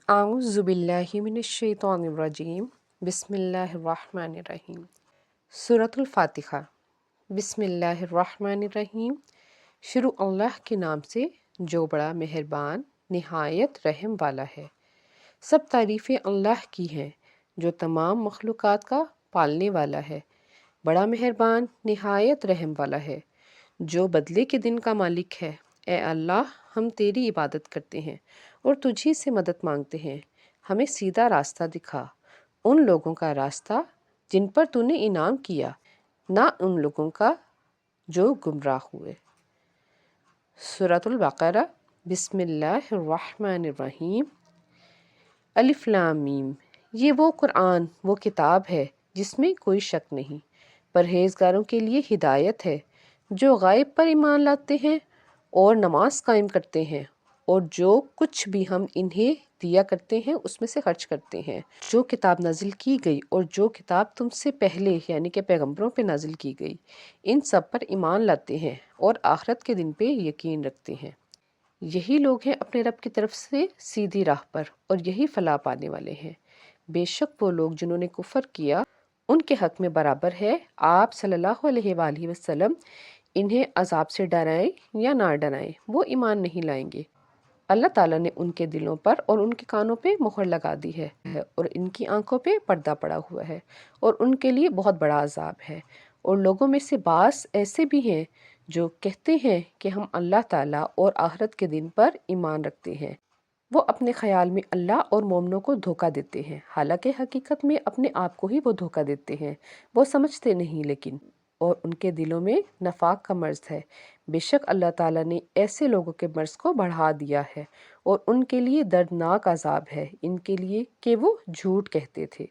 اعوذ باللہ من الشیطان الرجیم بسم اللہ الرحمن الرحیم۔ سورۃ الفاتحہ۔ بسم اللہ الرحمن الرحیم۔ شروع اللہ کے نام سے جو بڑا مہربان نہایت رحم والا ہے۔ سب تعریفیں اللہ کی ہیں جو تمام مخلوقات کا پالنے والا ہے، بڑا مہربان نہایت رحم والا ہے، جو بدلے کے دن کا مالک ہے۔ اے اللہ، ہم تیری عبادت کرتے ہیں اور تجھی سے مدد مانگتے ہیں، ہمیں سیدھا راستہ دکھا، ان لوگوں کا راستہ جن پر تو نے انعام کیا، نہ ان لوگوں کا جو گمراہ ہوئے۔ سورۃ البقرہ۔ بسم اللہ الرحمن الرحیم۔ الف لام میم۔ یہ وہ قرآن، وہ کتاب ہے جس میں کوئی شک نہیں، پرہیزگاروں کے لیے ہدایت ہے، جو غیب پر ایمان لاتے ہیں اور نماز قائم کرتے ہیں، اور جو کچھ بھی ہم انہیں دیا کرتے ہیں اس میں سے خرچ کرتے ہیں۔ جو کتاب نازل کی گئی اور جو کتاب تم سے پہلے یعنی کہ پیغمبروں پہ نازل کی گئی، ان سب پر ایمان لاتے ہیں اور آخرت کے دن پہ یقین رکھتے ہیں۔ یہی لوگ ہیں اپنے رب کی طرف سے سیدھی راہ پر، اور یہی فلاح پانے والے ہیں۔ بے شک وہ لوگ جنہوں نے کفر کیا، ان کے حق میں برابر ہے آپ صلی اللہ علیہ وآلہ وسلم انہیں عذاب سے ڈرائیں یا نہ ڈرائیں، وہ ایمان نہیں لائیں گے۔ اللہ تعالیٰ نے ان کے دلوں پر اور ان کے کانوں پہ مہر لگا دی ہے اور ان کی آنکھوں پہ پردہ پڑا ہوا ہے، اور ان کے لیے بہت بڑا عذاب ہے۔ اور لوگوں میں سے بعض ایسے بھی ہیں جو کہتے ہیں کہ ہم اللہ تعالیٰ اور آخرت کے دن پر ایمان رکھتے ہیں۔ وہ اپنے خیال میں اللہ اور مومنوں کو دھوکہ دیتے ہیں، حالانکہ حقیقت میں اپنے آپ کو ہی وہ دھوکہ دیتے ہیں، وہ سمجھتے نہیں لیکن، اور ان کے دلوں میں نفاق کا مرض ہے۔ بے شک اللہ تعالیٰ نے ایسے لوگوں کے مرض کو بڑھا دیا ہے اور ان کے لیے دردناک عذاب ہے، ان کے لیے کہ وہ جھوٹ کہتے تھے۔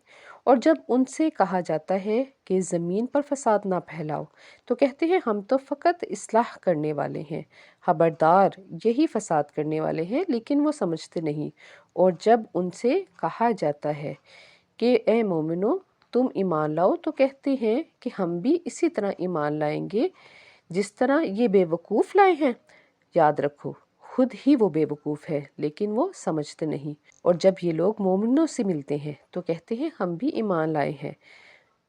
اور جب ان سے کہا جاتا ہے کہ زمین پر فساد نہ پھیلاؤ، تو کہتے ہیں ہم تو فقط اصلاح کرنے والے ہیں۔ خبردار، یہی فساد کرنے والے ہیں لیکن وہ سمجھتے نہیں۔ اور جب ان سے کہا جاتا ہے کہ اے مومنو تم ایمان لاؤ، تو کہتے ہیں کہ ہم بھی اسی طرح ایمان لائیں گے جس طرح یہ بے وقوف لائے ہیں۔ یاد رکھو، خود ہی وہ بے وقوف ہے لیکن وہ سمجھتے نہیں۔ اور جب یہ لوگ مومنوں سے ملتے ہیں تو کہتے ہیں ہم بھی ایمان لائے ہیں،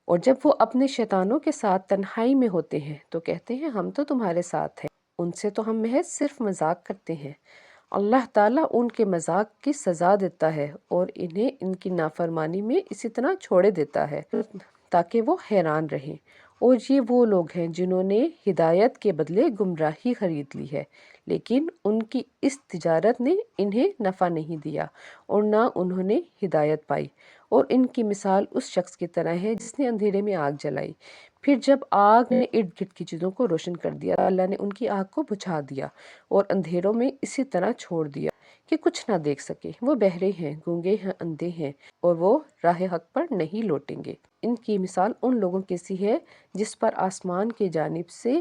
اور جب وہ اپنے شیطانوں کے ساتھ تنہائی میں ہوتے ہیں تو کہتے ہیں ہم تو تمہارے ساتھ ہیں، ان سے تو ہم محض صرف مذاق کرتے ہیں۔ اللہ تعالیٰ ان کے مذاق کی سزا دیتا ہے اور انہیں ان کی نافرمانی میں اسی طرح چھوڑے دیتا ہے تاکہ وہ حیران رہیں۔ اور یہ وہ لوگ ہیں جنہوں نے ہدایت کے بدلے گمراہی خرید لی ہے، لیکن ان کی اس تجارت نے انہیں نفع نہیں دیا اور نہ انہوں نے ہدایت پائی۔ اور ان کی مثال اس شخص کی طرح ہے جس نے اندھیرے میں آگ جلائی، پھر جب آگ نے ارد گرد کی چیزوں کو روشن کر دیا، اللہ نے ان کی آگ کو بجھا دیا اور اندھیروں میں اسی طرح چھوڑ دیا کہ کچھ نہ دیکھ سکے۔ وہ بہرے ہیں، گونگے ہیں، اندھے ہیں، اور وہ راہ حق پر نہیں لوٹیں گے۔ ان کی مثال ان لوگوں کی سی ہے جس پر آسمان کی جانب سے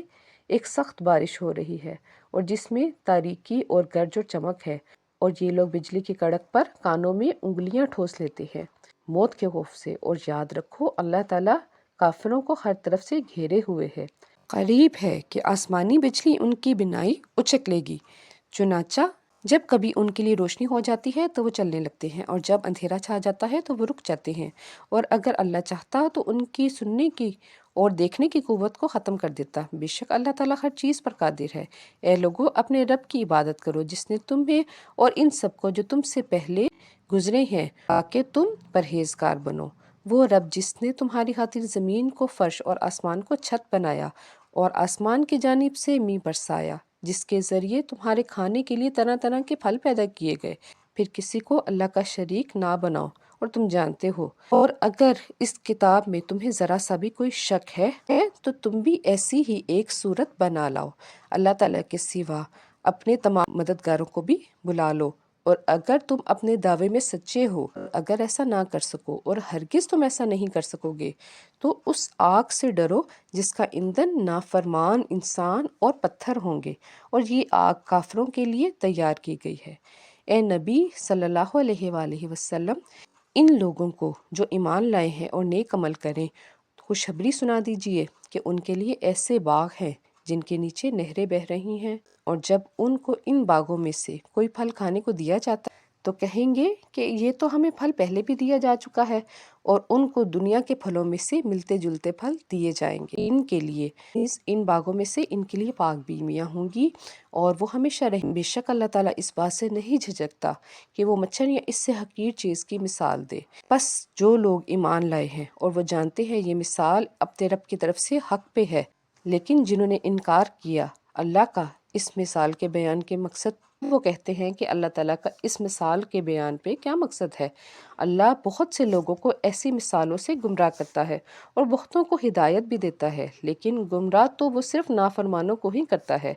ایک سخت بارش ہو رہی ہے اور جس میں تاریکی اور گرج اور چمک ہے، اور یہ لوگ بجلی کی کڑک پر کانوں میں انگلیاں ٹھوس لیتے ہیں موت کے خوف سے۔ اور یاد رکھو اللہ تعالیٰ کافروں کو ہر طرف سے گھیرے ہوئے ہے۔ قریب ہے کہ آسمانی بجلی ان کی بنائی اچک لے گی، چنانچہ جب کبھی ان کے لیے روشنی ہو جاتی ہے تو وہ چلنے لگتے ہیں، اور جب اندھیرا چھا جاتا ہے تو وہ رک جاتے ہیں۔ اور اگر اللہ چاہتا تو ان کی سننے کی اور دیکھنے کی قوت کو ختم کر دیتا۔ بے شک اللہ تعالیٰ ہر چیز پر قادر ہے۔ اے لوگو، اپنے رب کی عبادت کرو جس نے تمہیں اور ان سب کو جو تم سے پہلے گزرے ہیں تاکہ تم پرہیزگار بنو۔ وہ رب جس نے تمہاری خاطر زمین کو فرش اور آسمان کو چھت بنایا اور آسمان کی جانب سے می برسایا، جس کے ذریعے تمہارے کھانے کے لیے طرح طرح کے پھل پیدا کیے گئے، پھر کسی کو اللہ کا شریک نہ بناؤ، اور تم جانتے ہو۔ اور اگر اس کتاب میں تمہیں ذرا سا بھی کوئی شک ہے تو تم بھی ایسی ہی ایک صورت بنا لاؤ، اللہ تعالیٰ کے سوا اپنے تمام مددگاروں کو بھی بلا لو۔ اور اگر تم اپنے دعوے میں سچے ہو، اگر ایسا نہ کر سکو اور ہرگز تم ایسا نہیں کر سکو گے، تو اس آگ سے ڈرو جس کا ایندھن نافرمان انسان اور پتھر ہوں گے، اور یہ آگ کافروں کے لیے تیار کی گئی ہے۔ اے نبی صلی اللہ علیہ وآلہ وسلم، ان لوگوں کو جو ایمان لائے ہیں اور نیک عمل کریں خوشخبری سنا دیجئے کہ ان کے لیے ایسے باغ ہیں جن کے نیچے نہریں بہہ رہی ہیں، اور جب ان کو ان باغوں میں سے کوئی پھل کھانے کو دیا جاتا تو کہیں گے کہ یہ تو ہمیں پھل پہلے بھی دیا جا چکا ہے، اور ان کو دنیا کے پھلوں میں سے ملتے جلتے پھل دیے جائیں گے ان کے لیے، ان باغوں میں سے ان کے لیے پاک بیویاں ہوں گی اور وہ ہمیشہ رہیں۔ بے شک اللہ تعالیٰ اس بات سے نہیں جھجکتا کہ وہ مچھر یا اس سے حقیر چیز کی مثال دے۔ پس جو لوگ ایمان لائے ہیں اور وہ جانتے ہیں یہ مثال اپنے رب کی طرف سے حق پہ ہے، لیکن جنہوں نے انکار کیا اللہ کا اس مثال کے بیان کے مقصد، وہ کہتے ہیں کہ اللہ تعالیٰ کا اس مثال کے بیان پہ کیا مقصد ہے؟ اللہ بہت سے لوگوں کو ایسی مثالوں سے گمراہ کرتا ہے اور بہتوں کو ہدایت بھی دیتا ہے، لیکن گمراہ تو وہ صرف نافرمانوں کو ہی کرتا ہے،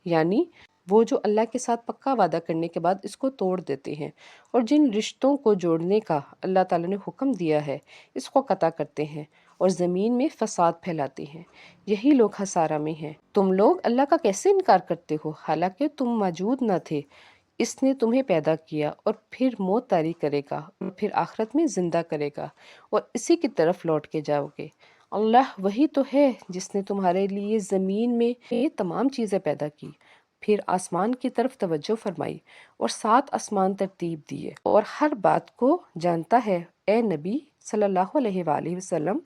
یعنی وہ جو اللہ کے ساتھ پکا وعدہ کرنے کے بعد اس کو توڑ دیتے ہیں، اور جن رشتوں کو جوڑنے کا اللہ تعالیٰ نے حکم دیا ہے اس کو قطع کرتے ہیں اور زمین میں فساد پھیلاتے ہیں، یہی لوگ خسارہ میں ہیں۔ تم لوگ اللہ کا کیسے انکار کرتے ہو حالانکہ تم موجود نہ تھے؟ اس نے تمہیں پیدا کیا اور پھر موت طاری کرے گا اور پھر آخرت میں زندہ کرے گا اور اسی کی طرف لوٹ کے جاؤ گے۔ اللہ وہی تو ہے جس نے تمہارے لیے زمین میں یہ تمام چیزیں پیدا کی، پھر آسمان کی طرف توجہ فرمائی اور 7 آسمان ترتیب دیے اور ہر بات کو جانتا ہے۔ اے نبی صلی اللہ علیہ وآلہ وسلم،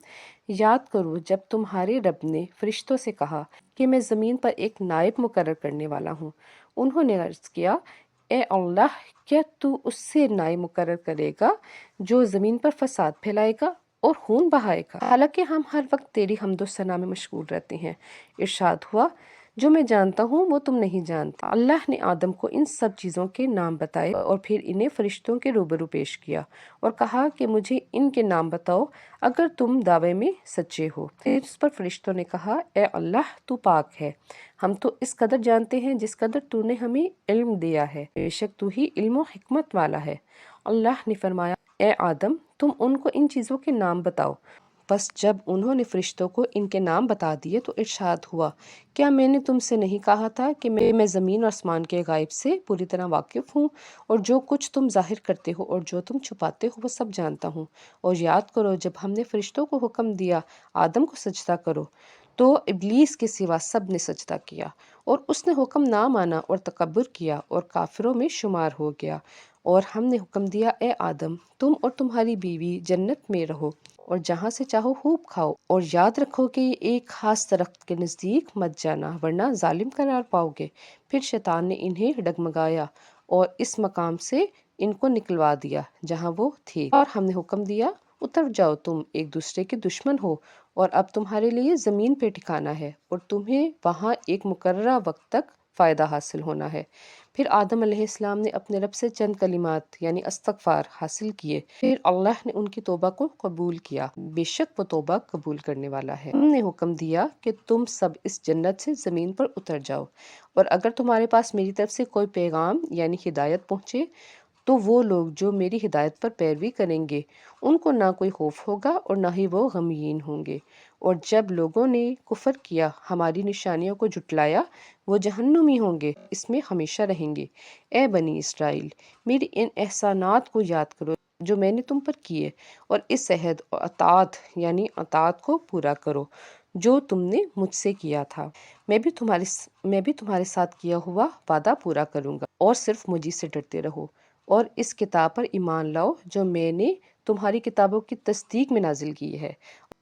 یاد کرو جب تمہارے رب نے فرشتوں سے کہا کہ میں زمین پر ایک نائب مقرر کرنے والا ہوں، انہوں نے عرض کیا اے اللہ، کیا تو اس سے نائب مقرر کرے گا جو زمین پر فساد پھیلائے گا اور خون بہائے گا؟ حالانکہ ہم ہر وقت تیری حمد و ثنا میں مشغول رہتے ہیں۔ ارشاد ہوا جو میں جانتا ہوں وہ تم نہیں جانتے۔ اللہ نے آدم کو ان سب چیزوں کے نام بتائے اور پھر انہیں فرشتوں کے روبرو پیش کیا اور کہا کہ مجھے ان کے نام بتاؤ اگر تم دعوے میں سچے ہو۔ پھر اس پر فرشتوں نے کہا اے اللہ تو پاک ہے، ہم تو اس قدر جانتے ہیں جس قدر تو نے ہمیں علم دیا ہے، بے شک تو ہی علم و حکمت والا ہے۔ اللہ نے فرمایا اے آدم تم ان کو ان چیزوں کے نام بتاؤ۔ پس جب انہوں نے فرشتوں کو ان کے نام بتا دیے تو ارشاد ہوا کیا میں نے تم سے نہیں کہا تھا کہ میں زمین اور آسمان کے غائب سے پوری طرح واقف ہوں، اور جو کچھ تم ظاہر کرتے ہو اور جو تم چھپاتے ہو وہ سب جانتا ہوں۔ اور یاد کرو جب ہم نے فرشتوں کو حکم دیا آدم کو سجدہ کرو تو ابلیس کے سوا سب نے سجدہ کیا، اور اس نے حکم نہ مانا اور تکبر کیا اور کافروں میں شمار ہو گیا۔ اور ہم نے حکم دیا اے آدم تم اور تمہاری بیوی جنت میں رہو اور جہاں سے چاہو خوب کھاؤ، اور یاد رکھو کہ ایک خاص درخت کے نزدیک مت جانا ورنہ ظالم قرار پاؤ گے۔ پھر شیطان نے انہیں ڈگمگایا اور اس مقام سے ان کو نکلوا دیا جہاں وہ تھے، اور ہم نے حکم دیا اتر جاؤ تم ایک دوسرے کے دشمن ہو، اور اب تمہارے لیے زمین پہ ٹھکانا ہے اور تمہیں وہاں ایک مقررہ وقت تک فائدہ حاصل ہونا ہے۔ پھر آدم علیہ السلام نے اپنے رب سے چند کلمات یعنی استغفار حاصل کیے، پھر اللہ نے ان کی توبہ کو قبول کیا، بے شک وہ توبہ قبول کرنے والا ہے۔ ہم نے حکم دیا کہ تم سب اس جنت سے زمین پر اتر جاؤ، اور اگر تمہارے پاس میری طرف سے کوئی پیغام یعنی ہدایت پہنچے تو وہ لوگ جو میری ہدایت پر پیروی کریں گے ان کو نہ کوئی خوف ہوگا اور نہ ہی وہ غمگین ہوں گے، اور جب لوگوں نے کفر کیا ہماری نشانیوں کو جھٹلایا وہ جہنمی ہوں گے، اس میں ہمیشہ رہیں گے۔ اے بنی اسرائیل، میری ان احسانات کو یاد کرو جو میں نے تم پر کیے، اور اس عہد اور اطاعت یعنی اطاعت کو پورا کرو جو تم نے مجھ سے کیا تھا۔ میں بھی تمہارے ساتھ کیا ہوا وعدہ پورا کروں گا، اور صرف مجھی سے ڈرتے رہو اور اس کتاب پر ایمان لاؤ جو میں نے تمہاری کتابوں کی تصدیق میں نازل کی ہے،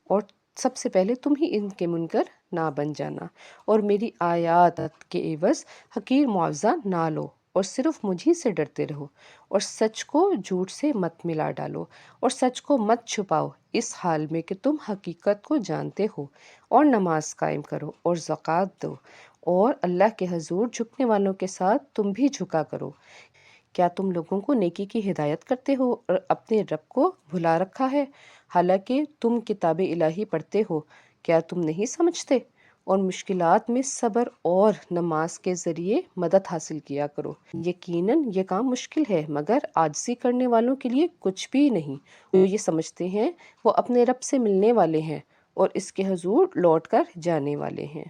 اور سب سے پہلے تم ہی ان کے منکر نہ بن جانا، اور میری آیات کے عوض حقیر معاوضہ نہ لو اور صرف مجھی سے ڈرتے رہو، اور سچ کو جھوٹ سے مت ملا ڈالو اور سچ کو مت چھپاؤ اس حال میں کہ تم حقیقت کو جانتے ہو، اور نماز قائم کرو اور زکوٰۃ دو، اور اللہ کے حضور جھکنے والوں کے ساتھ تم بھی جھکا کرو۔ کیا تم لوگوں کو نیکی کی ہدایت کرتے ہو اور اپنے رب کو بھلا رکھا ہے؟ حالانکہ تم کتاب الہی پڑھتے ہو، کیا تم نہیں سمجھتے؟ اور مشکلات میں صبر اور نماز کے ذریعے مدد حاصل کیا کرو۔ یقیناً یہ کام مشکل ہے مگر عاجزی کرنے والوں کے لیے کچھ بھی نہیں، جو یہ سمجھتے ہیں وہ اپنے رب سے ملنے والے ہیں اور اس کے حضور لوٹ کر جانے والے ہیں۔